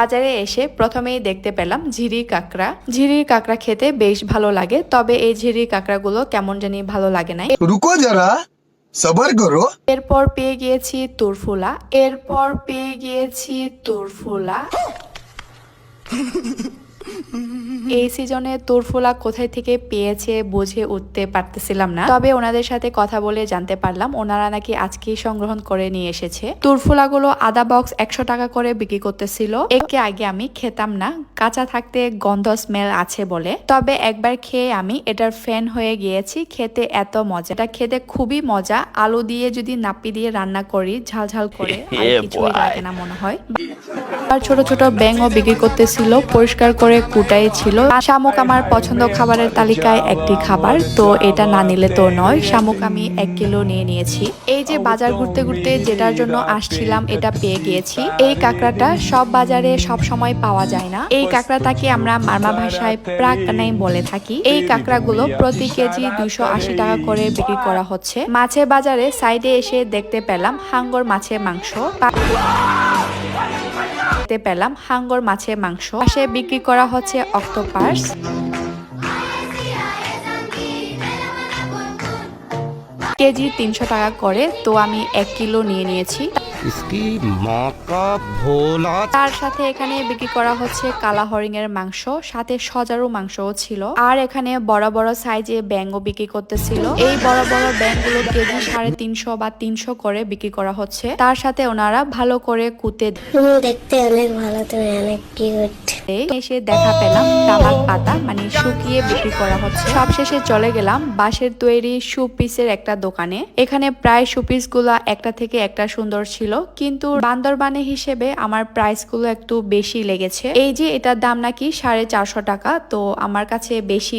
বাজারে এসে প্রথমেই দেখতে পেলাম ঝিরি কাঁকড়া। ঝিরির কাঁকড়া খেতে বেশ ভালো লাগে, তবে এই ঝিরির কাঁকড়াগুলো কেমন জানি ভালো লাগে নাই। रुको जरा सबर करो। এরপর পেয়ে গিয়েছি তুরফুলা। এই সিজনে তুরফুলা কোথায় থেকে পেয়েছে বুঝে উঠতে পারতেছিলাম না, তবে ওনাদের সাথে কথা বলে জানতে পারলাম ওনারা নাকি আজকেই সংগ্রহণ করে নিয়ে এসেছে। তুরফুলাগুলো আদা বক্স 100 টাকা করে বিক্রি করতেছিল। একে আগে আমি খেতাম না, কাঁচা থাকতে গন্ধ স্মেল আছে বলে, তবে একবার খেয়ে আমি এটার ফ্যান হয়ে গিয়েছি। খেতে এত মজা, এটা খেতে খুবই মজা। আলু দিয়ে যদি নাপি দিয়ে রান্না করি ঝাল ঝাল করে, আর কিছুই লাগে না মনে হয়। আর ছোট ছোট ব্যাঙও বিক্রি করতেছিল, পরিষ্কার করে কুটাই ছিল। শামুক আমার পছন্দ খাবারের তালিকায় একটি খাবার, তো এটা না নিলে তো নয়। শামুক আমি 1 কিলো নিয়ে নিয়েছি। এই যে বাজার ঘুরতে ঘুরতে যেটার জন্য আসছিলাম এটা পেয়ে গিয়েছি। এই কাঁকড়াটা সব বাজারে সব সময় পাওয়া যায় না। এই কাঁকড়াটাকে আমরা মারমা ভাষায় প্রাকনাই বলে থাকি। এই কাঁকড়াগুলো প্রতি কেজি 280 টাকা করে বিক্রি করা হচ্ছে। মাছের বাজারে সাইডে এসে দেখতে পেলাম হাঙ্গর মাছের মাংস। পাশে বিক্রি করা হচ্ছে অক্টোপাস। কেজি 300 টাকা করে, তো আমি 1 কিলো নিয়ে নিয়েছি। তার সাথে এখানে বিক্রি করা হচ্ছে কালা হরিং এর মাংস, সাথে সজারু মাংসও ছিল। আর এখানে বড় বড় সাইজে ব্যাঙও বিক্রি করতেছিল। এই বড় বড় ব্যাঙগুলো কেজি 350 বা 300 করে বিক্রি করা হচ্ছে। তার সাথে ওনারা ভালো করে কুতে দেখতে অনেক ভালো, তুমি অনেক কিউট। এসে দেখা পেলাম তামাক পাতা মানে শুকিয়ে বিক্রি করা হচ্ছে। সবশেষে চলে গেলাম বাঁশের তৈরি শোপিসের একটা দোকানে। এখানে প্রায় শোপিস গুলা একটা থেকে একটা সুন্দর ছিল, কিন্তু বান্দরবানে হিসেবে আমার প্রাইস গুলো একটু বেশি লেগেছে। এই যে এটার দাম নাকি 450 টাকা, তো আমার কাছে বেশি